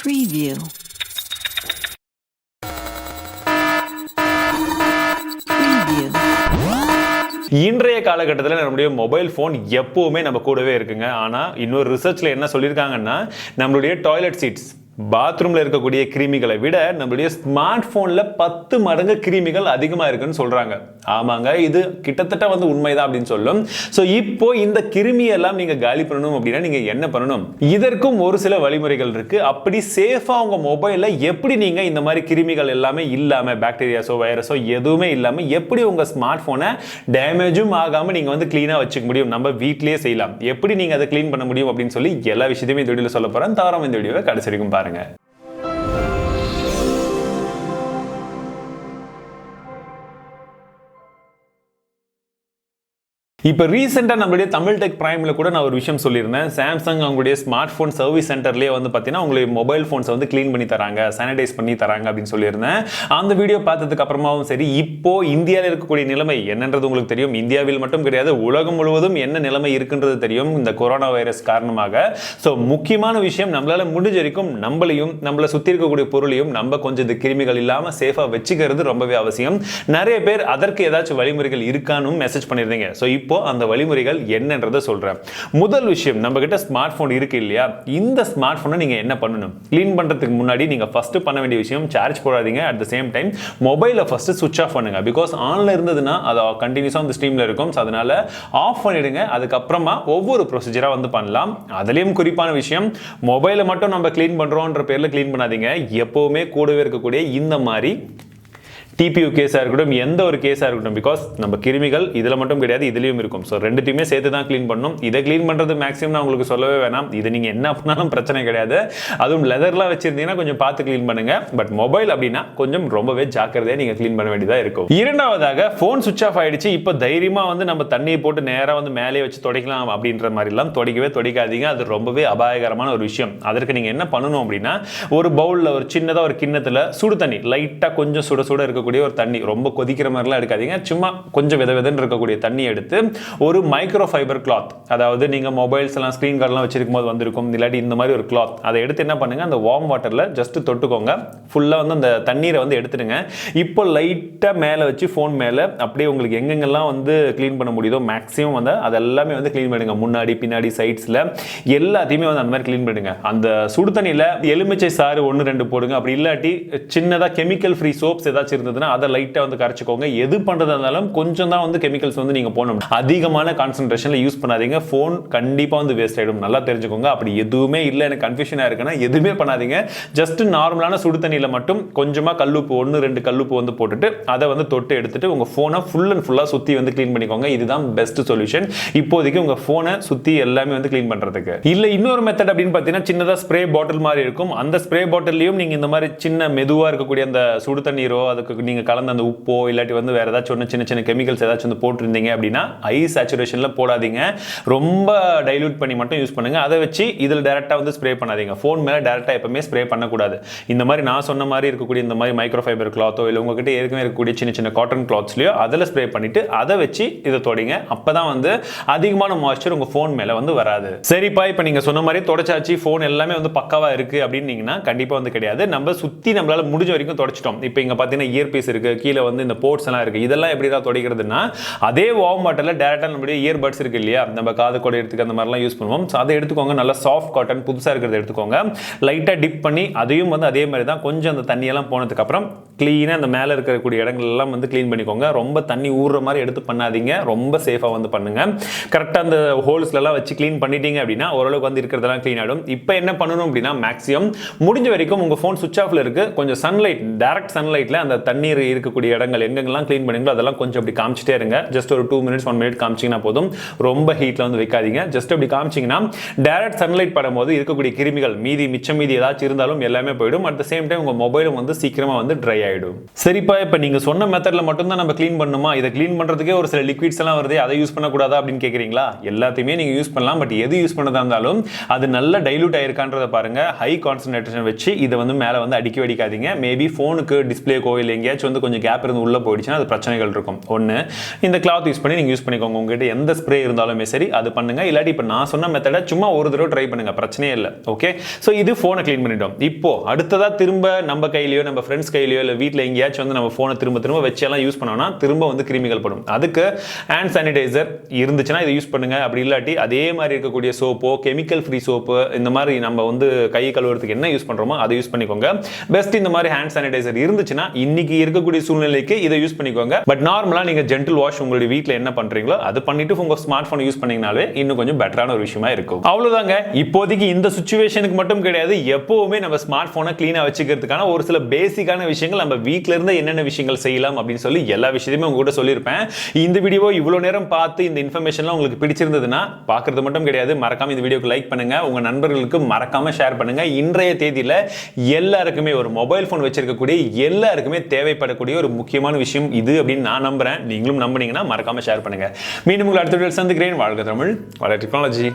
Preview. இன்றைய காலகட்டத்தில் நம்மளுடைய மொபைல் ஃபோன் எப்பவுமே நம்ம கூடவே இருக்குங்க. ஆனால் இன்னொரு ரிசர்ச்ல என்ன சொல்லியிருக்காங்கன்னா, நம்மளுடைய டாய்லெட் சீட்ஸ் பாத்ரூம்ல இருக்கக்கூடிய கிருமிகளை விட நம்மளுடைய ஸ்மார்ட் போன்ல 10 மடங்கு கிருமிகள் அதிகமா இருக்குன்னு சொல்றாங்க. ஆமாங்க, இது கிட்டத்தட்ட உண்மைதான் அப்படின்னு சொல்லும். சோ இப்போ இந்த கிருமி எல்லாம் நீங்க காலி பண்ணணும் அப்படின்னா நீங்க என்ன பண்ணணும்? இதற்கும் ஒரு சில வழிமுறைகள் இருக்கு. அப்படி சேஃபா உங்க மொபைல்ல எப்படி நீங்க இந்த மாதிரி கிருமிகள் எல்லாமே இல்லாம, பாக்டீரியாஸோ வைரஸோ எதுவுமே இல்லாம எப்படி உங்க ஸ்மார்ட் போனை டேமேஜும் ஆகாம நீங்க கிளீனா வச்சுக்க முடியும்? நம்ம வீட்லயே செய்யலாம். எப்படி நீங்க அதை கிளீன் பண்ண முடியும் அப்படின்னு சொல்லி எல்லா விஷயத்தையும் இந்த வீடியோல சொல்ல போறேன். தவறாம இந்த வீடியோவை கடைசி வரைக்கும் பாருங்க. இப்போ ரீசெண்டாக நம்மளுடைய தமிழ் டெக் பிரைமில் கூட நான் ஒரு விஷயம் சொல்லியிருந்தேன். சாம்சங் அவங்களுடைய ஸ்மார்ட் ஃபோன் சர்வீஸ் சென்டர்லேயே பார்த்தீங்கன்னா உங்களுடைய மொபைல் ஃபோன்ஸை க்ளீன் பண்ணி தராங்க, சானிடைஸ் பண்ணி தராங்க அப்படின்னு சொல்லியிருந்தேன். அந்த வீடியோ பார்த்ததுக்கு அப்புறமாவும் சரி, இப்போ இந்தியாவில் இருக்கக்கூடிய நிலைமை என்னன்றது உங்களுக்கு தெரியும். இந்தியாவில் மட்டும் கிடையாது, உலகம் முழுவதும் என்ன நிலைமை இருக்குன்றது தெரியும் இந்த கொரோனா வைரஸ் காரணமாக. ஸோ முக்கியமான விஷயம், நம்மளால முடிஞ்ச வரைக்கும் நம்மளையும் நம்மளை சுற்றி இருக்கக்கூடிய பொருளையும் நம்ம கொஞ்சம் இது கிருமிகள் இல்லாமல் சேஃபாக வச்சுக்கிறது ரொம்பவே அவசியம். நிறைய பேர் அதற்கு ஏதாச்சும் வழிமுறைகள் இருக்கான்னு மெசேஜ் பண்ணியிருந்தீங்க. ஸோ இப்போ அந்த வழிமுறைகள் என்னன்றதை சொல்றேன். முதல் விஷயம், நம்ம கிட்ட ஸ்மார்ட் போன் இருக்கு இல்லையா, இந்த ஸ்மார்ட் போனை நீங்க என்ன பண்ணணும்? கிளீன் பண்றதுக்கு முன்னாடி நீங்க ஃபர்ஸ்ட் பண்ண வேண்டிய விஷயம், சார்ஜ் போடாதீங்க. அட் த சேம் டைம் மொபைலை ஃபர்ஸ்ட் சுவிட்ச் ஆஃப் பண்ணுங்க. பிகாஸ் ஆன்ல இருந்ததுன்னா அது கண்டினியூஸா அந்த ஸ்ட்ரீம்ல இருக்கும். அதனால ஆஃப் பண்ணிடுங்க. அதுக்கப்புறமா ஒவ்வொரு ப்ரொசீஜரா பண்ணலாம். அதுலயும் குறிப்பான விஷயம், மொபைலை மட்டும் நம்ம கிளீன் பண்றோம்ன்ற பேர்ல கிளீன் பண்ணாதீங்க. எப்பவுமே கூடவே இருக்கக்கூடிய இந்த மாதிரி டிபியூ கேஸாக இருக்கட்டும், எந்த ஒரு கேஸாக இருக்கட்டும், பிகாஸ் நம்ம கிருமிகள் இதில் மட்டும் கிடையாது, இதுலேயும் இருக்கும். ஸோ ரெண்டுத்தையுமே சேர்த்து தான் க்ளீன் பண்ணணும். இதை க்ளீன் பண்ணுறது மேக்ஸிமம் நான் உங்களுக்கு சொல்லவே வேணாம். இது நீங்கள் என்ன பண்ணாலும் பிரச்சனை கிடையாது. அதுவும் லெதர்லாம் வச்சிருந்தீங்கன்னா கொஞ்சம் பார்த்து க்ளீன் பண்ணுங்க. பட் மொபைல் அப்படின்னா கொஞ்சம் ரொம்பவே ஜாக்கிரதையாக நீங்கள் க்ளீன் பண்ண வேண்டியதாக இருக்கும். இரண்டாவதாக, ஃபோன் சுவிச் ஆஃப் ஆயிடுச்சு, இப்போ தைரியமாக நம்ம தண்ணியை போட்டு நேராக மேலே வச்சு துடைக்கலாம் அப்படின்ற மாதிரிலாம் துடைக்காதீங்க. அது ரொம்பவே அபாயகரமான ஒரு விஷயம். அதற்கு நீங்கள் என்ன பண்ணணும் அப்படின்னா, ஒரு பவுலில் ஒரு சின்னதாக ஒரு கிண்ணத்தில் சுடு தண்ணி லைட்டாக கொஞ்சம் சுட சுட இருக்கக்கூடிய ஒரு தண்ணி, ரொம்ப கொதிக்கிற மாதிரிலாம் எடுக்காதீங்க, சும்மா கொஞ்சம் விதவிதன்னு இருக்கக்கூடிய தண்ணி எடுத்து ஒரு மைக்ரோ ஃபைபர் கிளாத், அதாவது நீங்க மொபைல்ஸ் எல்லாம் ஸ்கிரீன் கார்டெல்லாம் வச்சிருக்கும் போது வந்திருக்கும், இல்லாட்டி இந்த மாதிரி ஒரு கிளாத், அதை எடுத்து என்ன பண்ணுங்க, அந்த வார்ம் வாட்டர்ல ஜஸ்ட் தொட்டுக்கோங்க. ஃபுல்லா அந்த தண்ணீரை எடுத்துடுங்க. இப்போ லைட்டா மேல வச்சு ஃபோன் மேல அப்படியே உங்களுக்கு எங்கெங்கெல்லாம் க்ளீன் பண்ண முடியுதோ மேக்ஸிமம் அது எல்லாமே க்ளீன் பண்ணுங்க. முன்னாடி பின்னாடி சைட்ஸ்ல எல்லாத்தையுமே அந்த மாதிரி க்ளீன் பண்ணுங்க. அந்த சுடு தண்ணியில எலுமிச்சை சாறு 1-2 போடுங்க. அப்படி இல்லாட்டி சின்னதா கெமிக்கல் ஃப்ரீ சோப்ஸ் ஏதாச்சும் இருந்ததுன்னா அதை லைட்டா கரைச்சுக்கோங்க. எது பண்றதா இருந்தாலும் கொஞ்சம் தான் கெமிக்கல்ஸ் நீங்க போடணும். அதிகமான கான்சென்ட்ரேஷன்ல யூஸ் பண்ணாதீங்க. போன் கண்டிப்பா வேஸ்ட் ஆயிடும். நல்லா தெரிஞ்சுக்கோங்க. அப்படி எதுவுமே இல்ல, எனக்கு கன்ஃபியூஷனா இருக்குன்னா எதுவுமே பண்ணாதீங்க. ஜஸ்ட் நார்மலான சுடு தண்ணியில மட்டும் கொஞ்சமா கல்லுப்பு 1-2 கல்லுப்பு போட்டுட்டு அதை தொட்டு எடுத்துட்டு உங்க போனை ஃபுல் அண்ட் ஃபுல்லா சுத்தி க்ளீன் பண்ணிக்கோங்க. இதுதான் பெஸ்ட் சொல்யூஷன் இப்போதைக்கு உங்க போனை சுத்தி எல்லாமே க்ளீன் பண்றதுக்கு. இல்ல இன்னொரு மெத்தட் அப்படின்னு பாத்தீங்கன்னா, சின்னதா ஸ்ப்ரே பாட்டில் மாதிரி இருக்கும். அந்த ஸ்ப்ரே பாட்டிலையும் நீங்க இந்த மாதிரி சின்ன மெதுவா இருக்கக்கூடிய அந்த சுடு தண்ணீரோ அதுக்கு நீங்க கலந்த அந்த உப்போ இல்லாட்டி வேற ஏதாச்சும் சின்ன சின்ன கெமிக்கல்ஸ் ஏதாச்சும் போட்டுருந்தீங்க அப்படின்னா ஹை சேச்சுரேஷன்ல போடாதீங்க. ரொம்ப டைலூட் பண்ணி மட்டும் யூஸ் பண்ணுங்க. அதை வச்சு இதில் டைரக்டா ஸ்ப்ரே பண்ணாதீங்க. ஃபோன் மேல டைரக்டா எப்பவுமே ஸ்ப்ரே பண்ணக்கூடாது. இந்த மாதிரி நான் சொன்ன மாதிரி இருக்கக்கூடிய இந்த மாதிரி மைக்ரோ ஃபைபர் கிளாத்தோ இல்லை உங்ககிட்ட ஏற்கனவே இருக்கக்கூடிய சின்ன சின்ன காட்டன் கிளாத்ஸ்லயோ அதில் ஸ்ப்ரே பண்ணிட்டு அதை வச்சு இதை தொடைங்க. அப்பதான் அதிகமான மாய்ஸ்சர் உங்க ஃபோன் மேல வராது. சரிப்பா, இப்போ நீங்க சொன்ன மாதிரி தொடச்சாச்சு, ஃபோன் எல்லாமே பக்காவா இருக்கு அப்படின்னீங்கன்னா கண்டிப்பா கிடையாது. நம்ம சுத்தி நம்மளால முடிஞ்ச வரைக்கும் தொடச்சிட்டோம். இப்போ இங்க பாத்தீங்கன்னா இயர்பீஸ் இருக்கு, கீழே இந்த போர்ட்ஸ் எல்லாம் இருக்கு. இதெல்லாம் எப்படி தான் துடைக்கிறதுனா, அதே வார்ம் வாட்டர்ல டைரக்டா நம்மளுடைய இயர்பட்ஸ் இருக்கு இல்லையா, நம்ம காது கூட எடுத்துக்க அந்த மாதிரிலாம் யூஸ் பண்ணுவோம். அதை எடுத்துக்கோங்க. நல்லா சாஃப்ட் காட்டன் புதுசா இருக்கிறத எடுத்துக்கோங்க. லைட்டா டிப் பண்ணி அதையும் அதே மாதிரி தான் கொஞ்சம் அந்த தண்ணி எல்லாம் போனதுக்கு அப்புறம் கிளீனா அந்த மேல இருக்கக்கூடிய இடங்கள் எல்லாம் கிளீன் பண்ணிக்கோங்க. ரொம்ப தண்ணி ஊறுற மாதிரி எடுத்து பண்ணாதீங்க. ரொம்ப சேஃபா பண்ணுங்க. கரெக்டா அந்த ஹோல்ஸ்ல எல்லாம் வச்சு கிளீன் பண்ணிட்டீங்க அப்படின்னா ஓரளவுக்கு இருக்கிறதெல்லாம் கிளீன் ஆயிடும். இப்போ என்ன பண்ணணும் அப்படின்னா, மேக்ஸிமம் முடிஞ்ச வரைக்கும் உங்க போன் சுவிட்ச் ஆஃப்ல இருக்கு, கொஞ்சம் சன்லைட், டைரக்ட் சன்லைட்ல அந்த தண்ணீர் இருக்கக்கூடிய இடங்கள் எங்கெங்கெல்லாம் க்ளீன் பண்ணீங்களோ அதெல்லாம் கொஞ்சம் அப்படி காமிச்சிட்டே இருங்க. ஜஸ்ட் ஒரு 2 minutes 1 minute காமிச்சிங்கன்னா போதும். ரொம்ப ஹீட்ல வைக்காதீங்க. ஜஸ்ட் அப்படி காமிச்சிங்கன்னா டைரக்ட் சன்லைட் படும்போது இருக்கக்கூடிய கிருமிகள் மிச்சம் ஏதாச்சும் இருந்தாலும் எல்லாமே போயிடும். அட் த சேம் டைம் உங்க மொபைலும் சீக்கிரமா ட்ரை ஆயிடும். சரிப்பா, இப்போ நீங்க சொன்ன மெத்தட்ல மட்டும் தான் நம்ம க்ளீன் பண்ணணுமா? இதை க்ளீன் பண்றதுக்கே ஒரு சில லிக்விட்ஸ் எல்லாம் வருது, அதை யூஸ் பண்ணக்கூடாதா அப்படின்னு கேட்குறீங்களா? எல்லாத்தையுமே நீங்க யூஸ் பண்ணலாம். பட் எது யூஸ் பண்ணதா இருந்தாலும் அது நல்ல டைலூட் ஆயிருக்கான்றத பாருங்க. ஹை கான்சன்ட்ரேஷன் வச்சு இதை மேல அடிக்க அடிக்காதீங்க. மேபி போனுக்கு டிஸ்பிளேக்கோ இல்லை எங்கேயாச்சும் வந்து கொஞ்சம் கேப் இருந்து உள்ளே போயிடுச்சுன்னா அது பிரச்சனைகள் இருக்கும். ஒன்று, இந்த கிளாத் யூஸ் பண்ணி நீங்கள் யூஸ் பண்ணிக்கோங்க. உங்ககிட்ட எந்த ஸ்ப்ரே இருந்தாலுமே சரி அது பண்ணுங்க. இல்லாட்டி இப்போ நான் சொன்ன மெத்தடை சும்மா ஒரு தடவை ட்ரை பண்ணுங்க, பிரச்சனையே இல்லை. ஓகே, ஸோ இது ஃபோனை க்ளீன் பண்ணிட்டோம். இப்போ அடுத்ததாக திரும்ப நம்ம கையிலையோ நம்ம ஃப்ரெண்ட்ஸ் கையிலையோ இல்லை வீட்டில் எங்கேயாச்சும் வந்து நம்ம ஃபோனை திரும்ப திரும்ப வச்செல்லாம் யூஸ் பண்ணோம்னா திரும்ப வந்து கிருமிகள் படும். அதுக்கு ஹேண்ட் சானிடைசர் இருந்துச்சுன்னா இதை யூஸ் பண்ணுங்க. அப்படி இல்லாட்டி அதே மாதிரி இருக்கக்கூடிய சோப்போ, கெமிக்கல் ஃப்ரீ சோப்பு, இந்த மாதிரி நம்ம வந்து கை கழுவுறதுக்கு என்ன யூஸ் பண்றோமோ அதை யூஸ் பண்ணிக்கோங்க. பெஸ்ட் இந்த மாதிரி ஹேண்ட் சானிடைசர் இருந்துச்சுன்னா இன்னைக்கு இருக்கக்கூடிய சூழ்நிலைக்கு இதை யூஸ் பண்ணிக்கோங்க. பட் நார்மலா நீங்க ஜென்டில் வாஷ் உங்களுடைய வீட்டில் என்ன பண்றீங்களோ அது பண்ணிட்டு உங்க ஸ்மார்ட் போன் யூஸ் பண்ணீங்கனாலே இன்னும் கொஞ்சம் பெட்டரான ஒரு விஷயமா இருக்கும். அவ்வளவுதாங்க. இப்போதைக்கு இந்த சிச்சுவேஷனுக்கு மட்டும் கிடையாது, எப்பவுமே நம்ம ஸ்மார்ட் போனை கிளீனா வச்சுக்கிறதுக்கான ஒரு சில பேசிக்கான விஷயங்கள் நம்ம வீட்ல இருந்து என்னென்ன விஷயங்கள் செய்யலாம் அப்படின்னு சொல்லி எல்லா விஷயத்தையுமே உங்ககிட்ட சொல்லியிருப்பேன். இந்த வீடியோ இவ்வளவு நேரம் பார்த்து இந்த இன்ஃபர்மேஷன்லாம் உங்களுக்கு பிடிச்சிருந்ததுன்னா பார்க்கறது மட்டும் கிடையாது, மறக்காம இந்த வீடியோக்கு லைக் பண்ணுங்க, உங்க நண்பர்களுக்கு மறக்காம ஷேர் பண்ணுங்க. இன்றைய தேதியில எல்லாருக்குமே ஒரு மொபைல் போன் வச்சிருக்கக்கூடிய எல்லாருக்குமே தேவைப்படக்கூடிய ஒரு முக்கியமான விஷயம் இது அப்படின்னு நான் நம்புறேன். நீங்களும் நம்புனீங்கன்னா மறக்காம ஷேர் பண்ணுங்க. மீண்டும் உங்களை அடுத்த வீடியோவில் சந்திக்கிறேன். வாழ்க தமிழ், வளர டெக்னாலஜி.